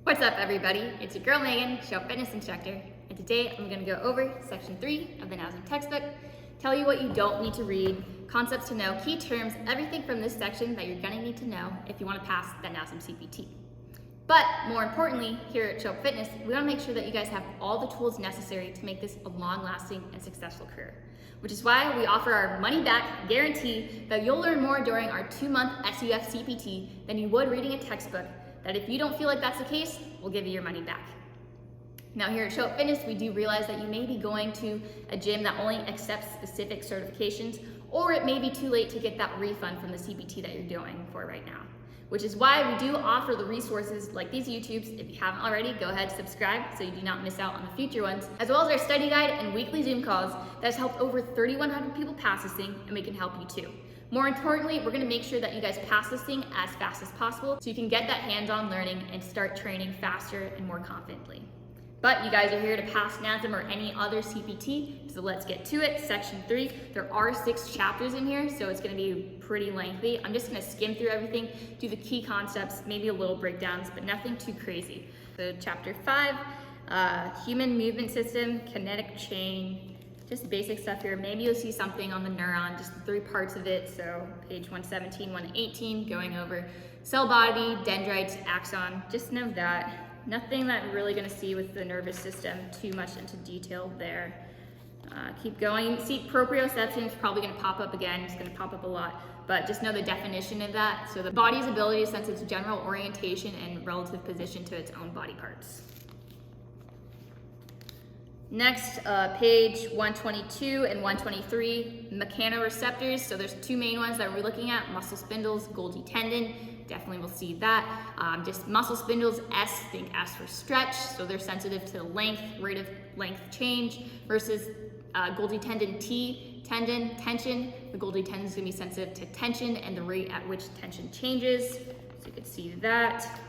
What's up, everybody? It's your girl Megan, show fitness instructor, and today I'm going to go over section 3 of the Nasm textbook, tell you what you don't need to read, concepts to know, key terms, everything from this section that you're going to need to know if you want to pass that SUF-CPT. But more importantly, here at Show Fitness, we want to make sure that you guys have all the tools necessary to make this a long-lasting and successful career, which is why we offer our money-back guarantee that you'll learn more during our 2-month SUF-CPT than you would reading a textbook, that if you don't feel like that's the case, we'll give you your money back. Now here at Show Fitness, we do realize that you may be going to a gym that only accepts specific certifications, or it may be too late to get that refund from the CPT that you're doing for right now. Which is why we do offer the resources like these YouTubes. If you haven't already, go ahead and subscribe so you do not miss out on the future ones, as well as our study guide and weekly Zoom calls that has helped over 3,100 people pass this thing, and we can help you too. More importantly, we're gonna make sure that you guys pass this thing as fast as possible so you can get that hands-on learning and start training faster and more confidently. But you guys are here to pass Nasm or any other CPT, so let's get to it. Section 3, there are 6 chapters in here, so it's gonna be pretty lengthy. I'm just gonna skim through everything, do the key concepts, maybe a little breakdowns, but nothing too crazy. So chapter 5, human movement system, kinetic chain, just basic stuff here. Maybe you'll see something on the neuron, just the 3 parts of it. So page 117, 118, going over cell body, dendrites, axon, just know that. Nothing that we're really gonna see with the nervous system too much into detail there. Keep going. See, proprioception is probably gonna pop up again. It's gonna pop up a lot, but just know the definition of that. So the body's ability to sense its general orientation and relative position to its own body parts. Next, page 122 and 123, mechanoreceptors. So there's 2 main ones that we're looking at, muscle spindles, Golgi tendon. Definitely will see that. Just muscle spindles, S, think S for stretch. So they're sensitive to length, rate of length change, versus Golgi tendon, T, tendon, tension. The Golgi tendon is gonna be sensitive to tension and the rate at which tension changes. So you can see that.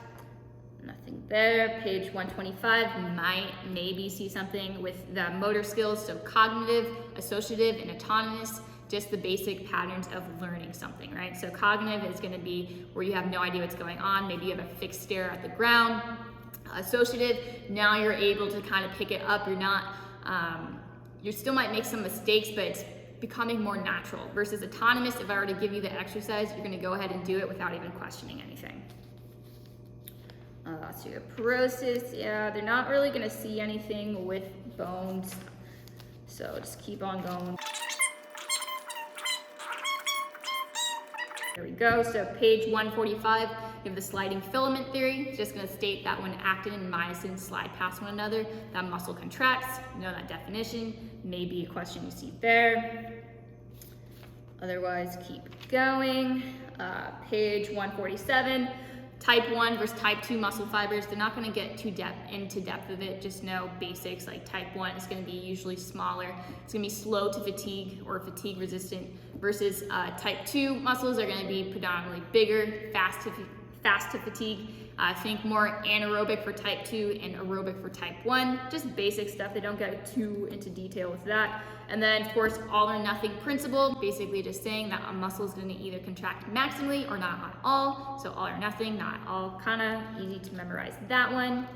Nothing there. Page 125, you might maybe see something with the motor skills, so cognitive, associative, and autonomous, just the basic patterns of learning something, right? So cognitive is gonna be where you have no idea what's going on, maybe you have a fixed stare at the ground. Associative, now you're able to kind of pick it up, you're not, you still might make some mistakes, but it's becoming more natural. Versus autonomous, if I were to give you the exercise, you're gonna go ahead and do it without even questioning anything. Osteoporosis, yeah, they're not really gonna see anything with bones, so just keep on going. There we go, so page 145, you have the sliding filament theory. It's just gonna state that when actin and myosin slide past one another, that muscle contracts. You know that definition, maybe a question you see there. Otherwise, keep going. Page 147, type 1 versus type 2 muscle fibers. They're not gonna get too into depth of it, just know basics. Like type 1 is gonna be usually smaller. It's gonna be slow to fatigue or fatigue resistant, versus type 2 muscles are gonna be predominantly bigger, fast to fatigue. Think more anaerobic for type 2 and aerobic for type 1. Just basic stuff, they don't get too into detail with that. And then of course, all or nothing principle, basically just saying that a muscle is gonna either contract maximally or not at all. So all or nothing, not at all, kinda easy to memorize that one.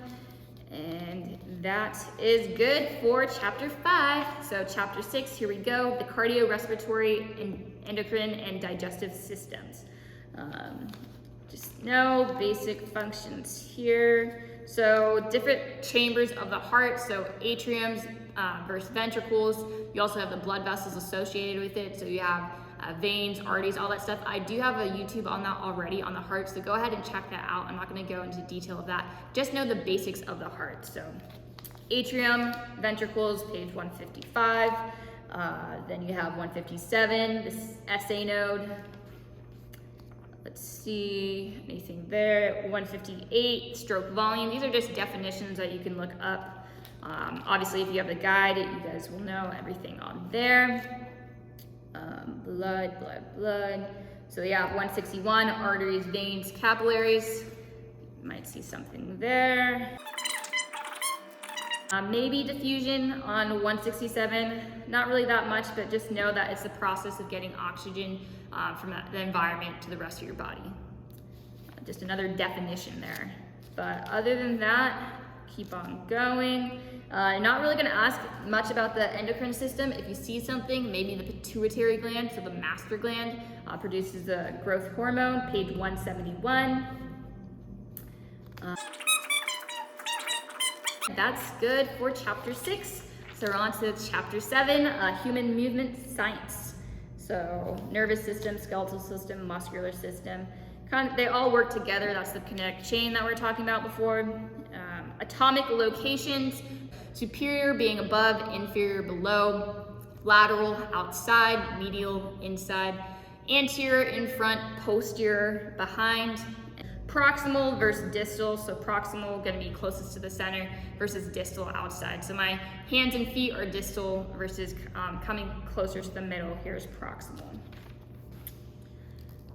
And that is good for chapter 5. So chapter 6, here we go, the cardiorespiratory, endocrine, and digestive systems. Just know basic functions here. So different chambers of the heart, so atriums versus ventricles. You also have the blood vessels associated with it, so you have veins, arteries, all that stuff. I do have a YouTube on that already on the heart, so go ahead and check that out. I'm not gonna go into detail of that. Just know the basics of the heart. So atrium, ventricles, page 155. Then you have 157, this SA node. Let's see, anything there. 158, stroke volume. These are just definitions that you can look up. Obviously, if you have the guide, you guys will know everything on there. Blood. So yeah, 161, arteries, veins, capillaries. You might see something there. Maybe diffusion on 167, not really that much, but just know that it's the process of getting oxygen from the environment to the rest of your body. Just another definition there. But other than that, keep on going. Not really gonna ask much about the endocrine system. If you see something, maybe the pituitary gland, so the master gland, produces the growth hormone, page 171. That's good for chapter 6. So we're on to chapter 7, human movement science. So nervous system, skeletal system, muscular system. They all work together. That's the kinetic chain that we were talking about before. Atomic locations, superior being above, inferior below, lateral outside, medial inside, anterior in front, posterior behind, proximal versus distal. So proximal gonna be closest to the center versus distal outside. So my hands and feet are distal versus coming closer to the middle. Here's proximal.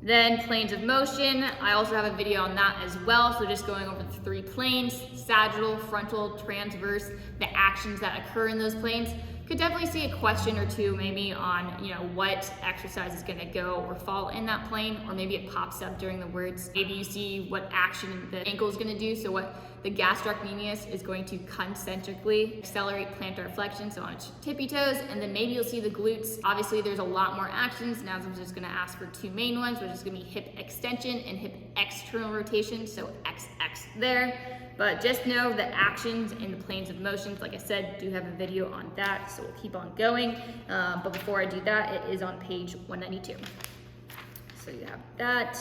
Then planes of motion, I also have a video on that as well. So just going over the 3 planes, sagittal, frontal, transverse, the actions that occur in those planes. Could definitely see a question or two maybe on, what exercise is gonna go or fall in that plane, or maybe it pops up during the words. Maybe you see what action the ankle is gonna do, so what the gastrocnemius is going to concentrically accelerate plantar flexion, so on its tippy toes, and then maybe you'll see the glutes. Obviously there's a lot more actions. Now I'm just gonna ask for 2 main ones, which is gonna be hip extension and hip external rotation, so XX there. But just know the actions in the planes of motions, like I said, do have a video on that, so we'll keep on going. But before I do that, it is on page 192. So you have that,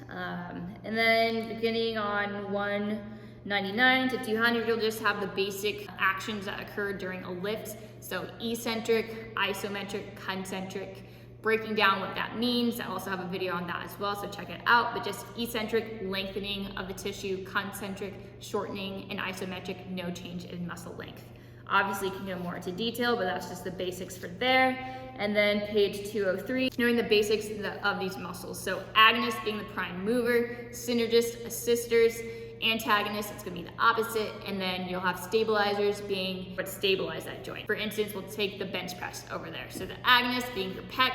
and then beginning on 199 to 200, you'll just have the basic actions that occur during a lift. So eccentric, isometric, concentric, breaking down what that means. I also have a video on that as well, so check it out. But just eccentric, lengthening of the tissue, concentric, shortening, and isometric, no change in muscle length. Obviously you can go more into detail, but that's just the basics for there. And then page 203, knowing the basics of these muscles. So agonist being the prime mover, synergist, assisters, antagonist, it's gonna be the opposite, and then you'll have stabilizers being what stabilize that joint. For instance, we'll take the bench press over there. So the agonist being your pec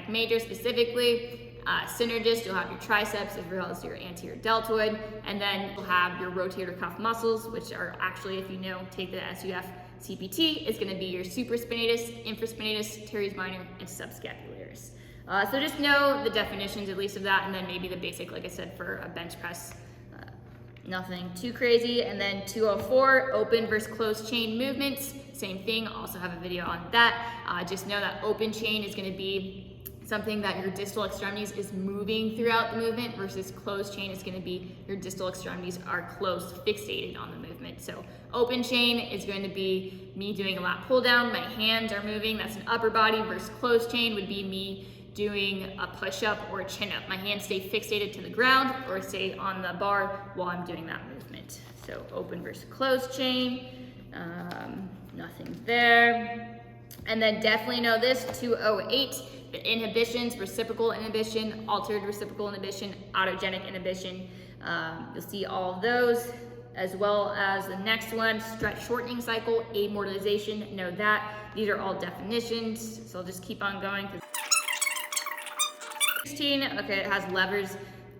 major specifically, synergist, you'll have your triceps as well as your anterior deltoid, and then you'll have your rotator cuff muscles, which are actually, if you know, take the SUF-CPT, is gonna be your supraspinatus, infraspinatus, teres minor, and subscapularis. So just know the definitions at least of that, and then maybe the basic, like I said, for a bench press. Nothing too crazy. And then 204, open versus closed chain movements. Same thing, also have a video on that. Just know that open chain is gonna be something that your distal extremities is moving throughout the movement versus closed chain is gonna be your distal extremities are closed, fixated on the movement. So open chain is going to be me doing a lat pull down, my hands are moving, that's an upper body, versus closed chain would be me doing a push-up or a chin-up. My hands stay fixated to the ground or stay on the bar while I'm doing that movement. So open versus closed chain, nothing there. And then definitely know this, 208, the inhibitions, reciprocal inhibition, altered reciprocal inhibition, autogenic inhibition. You'll see all of those, as well as the next one, stretch shortening cycle, amortization, know that. These are all definitions, so I'll just keep on going. 16, okay, it has levers.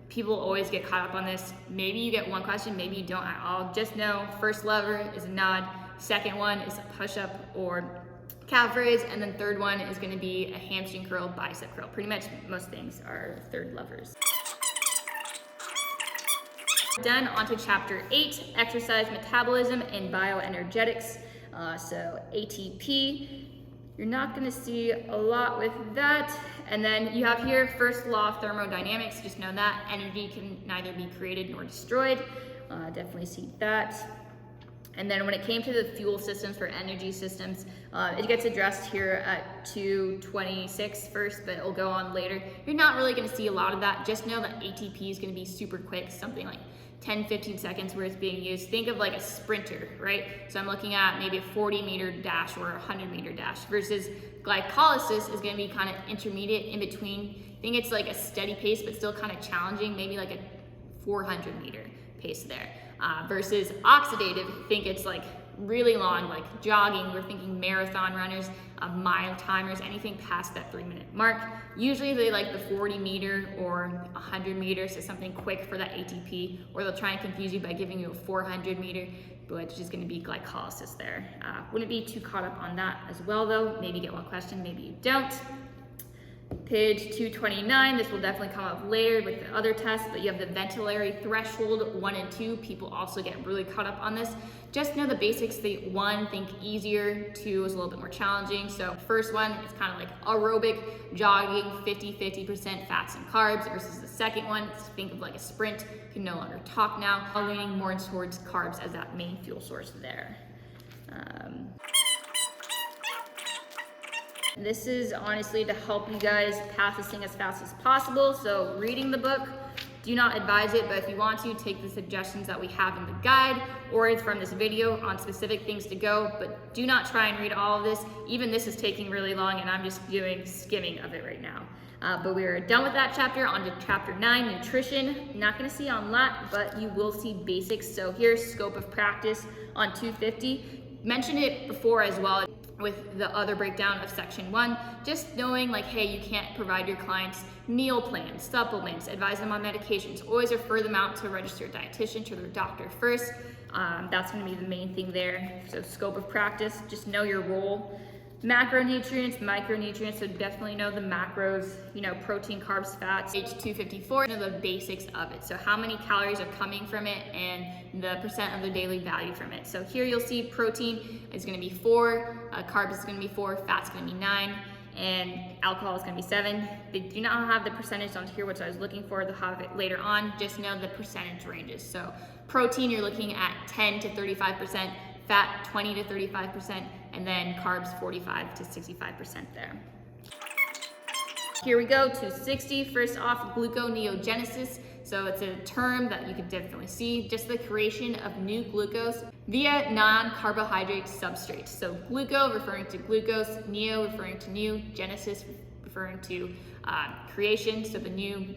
People always get caught up on this. Maybe you get one question, maybe you don't at all. Just know, first lever is a nod, second one is a push-up or calf raise, and then third one is gonna be a hamstring curl, bicep curl. Pretty much most things are third levers. Done, onto chapter 8, exercise metabolism and bioenergetics. So ATP, you're not gonna see a lot with that. And then you have here, first law of thermodynamics, just know that energy can neither be created nor destroyed. Definitely see that. And then when it came to the fuel systems for energy systems, it gets addressed here at 226 first, but it'll go on later. You're not really gonna see a lot of that. Just know that ATP is gonna be super quick, something like 10-15 seconds where it's being used. Think of like a sprinter, right? So I'm looking at maybe a 40-meter dash or a 100-meter dash versus glycolysis is gonna be kind of intermediate in between. I think it's like a steady pace, but still kind of challenging, maybe like a 400-meter pace there. Versus oxidative, think it's like really long, like jogging, we're thinking marathon runners, mile timers, anything past that 3-minute mark. Usually they like the 40 meter or 100 meters, so something quick for that ATP, or they'll try and confuse you by giving you a 400 meter, which is gonna be glycolysis there. Wouldn't be too caught up on that as well though. Maybe get one question, maybe you don't. Page 229, this will definitely come up later with the other tests, but you have the ventilatory threshold 1 and 2. People also get really caught up on this. Just know the basics. 1, think easier, 2 is a little bit more challenging. So first one is kind of like aerobic jogging, 50% fats and carbs, versus the second one, think of like a sprint. You can no longer talk now, leaning more towards carbs as that main fuel source there. This is honestly to help you guys pass this thing as fast as possible. So reading the book, do not advise it, but if you want to, take the suggestions that we have in the guide or from this video on specific things to go, but do not try and read all of this. Even this is taking really long and I'm just doing skimming of it right now. But we are done with that chapter. On to chapter 9, nutrition. Not gonna see on lot, but you will see basics. So here's scope of practice on 250. Mentioned it before as well with the other breakdown of section 1, just knowing like, hey, you can't provide your clients meal plans, supplements, advise them on medications, always refer them out to a registered dietitian, to their doctor first. That's gonna be the main thing there. So scope of practice, just know your role. Macronutrients, micronutrients, so definitely know the macros, you know, protein, carbs, fats. Page 254, know the basics of it. So how many calories are coming from it and the percent of the daily value from it. So here you'll see protein is gonna be 4, carbs is gonna be 4, fat's gonna be 9, and alcohol is gonna be 7. They do not have the percentage on here, which I was looking for. They'll have it later on. Just know the percentage ranges. So protein, you're looking at 10 to 35%, fat 20 to 35%, and then carbs 45 to 65% there. Here we go, 260. First off, gluconeogenesis. So it's a term that you could definitely see, just the creation of new glucose via non-carbohydrate substrates. So gluco referring to glucose, neo referring to new, genesis referring to creation, so the new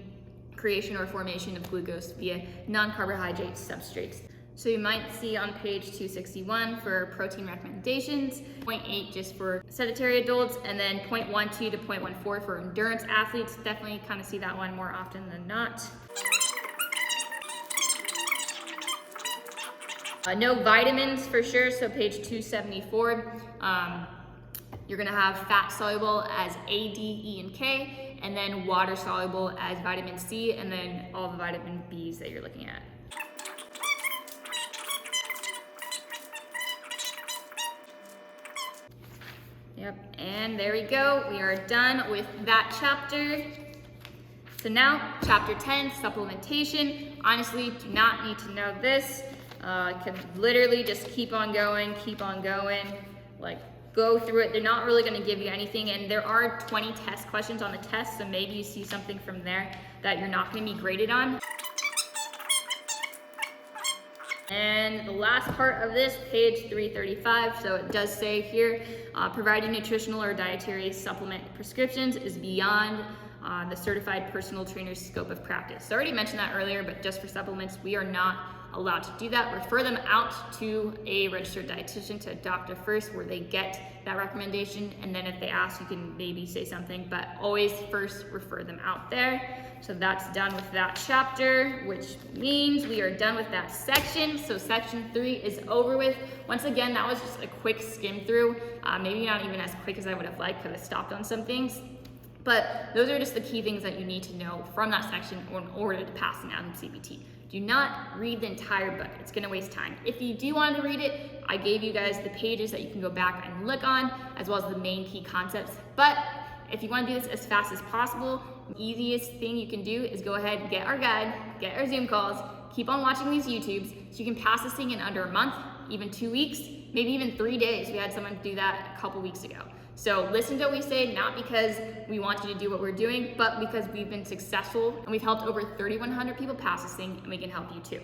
creation or formation of glucose via non-carbohydrate substrates. So you might see on page 261 for protein recommendations, 0.8 just for sedentary adults, and then 0.12 to 0.14 for endurance athletes. Definitely kind of see that one more often than not. No vitamins for sure, so page 274. You're gonna have fat soluble as A, D, E, and K, and then water soluble as vitamin C, and then all the vitamin Bs that you're looking at. Yep, and there we go. We are done with that chapter. So now, chapter 10, supplementation. Honestly, do not need to know this. Can literally just keep on going, like go through it. They're not really gonna give you anything, and there are 20 test questions on the test, so maybe you see something from there that you're not gonna be graded on. And the last part of this, page 335, so it does say here, providing nutritional or dietary supplement prescriptions is beyond the certified personal trainer's scope of practice. So I already mentioned that earlier, but just for supplements, we are not allowed to do that. Refer them out to a registered dietitian, to a doctor first, where they get that recommendation, and then if they ask, you can maybe say something, but always first refer them out there. So that's done with that chapter, which means we are done with that section. So section 3 is over with. Once again, that was just a quick skim through. Maybe not even as quick as I would have liked, because I stopped on some things. But those are just the key things that you need to know from that section in order to pass the SUF-CPT. Do not read the entire book. It's gonna waste time. If you do want to read it, I gave you guys the pages that you can go back and look on, as well as the main key concepts. But if you want to do this as fast as possible, the easiest thing you can do is go ahead and get our guide, get our Zoom calls, keep on watching these YouTubes, so you can pass this thing in under a month, even 2 weeks, maybe even 3 days. We had someone do that a couple weeks ago. So listen to what we say, not because we want you to do what we're doing, but because we've been successful and we've helped over 3,100 people pass this thing, and we can help you too.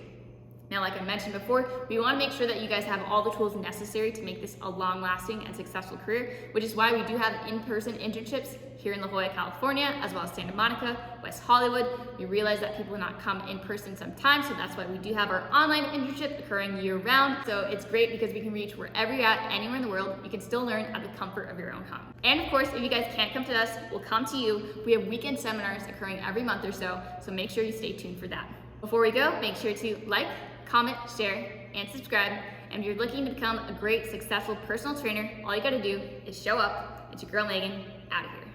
Now, like I mentioned before, we want to make sure that you guys have all the tools necessary to make this a long-lasting and successful career, which is why we do have in-person internships here in La Jolla, California, as well as Santa Monica, West Hollywood. We realize that people will not come in person sometimes, so that's why we do have our online internship occurring year-round. So it's great because we can reach wherever you're at, anywhere in the world. You can still learn at the comfort of your own home. And of course, if you guys can't come to us, we'll come to you. We have weekend seminars occurring every month or so make sure you stay tuned for that. Before we go, make sure to like, comment, share, and subscribe. And if you're looking to become a great, successful personal trainer, all you gotta do is show up. It's your girl Megan, out of here.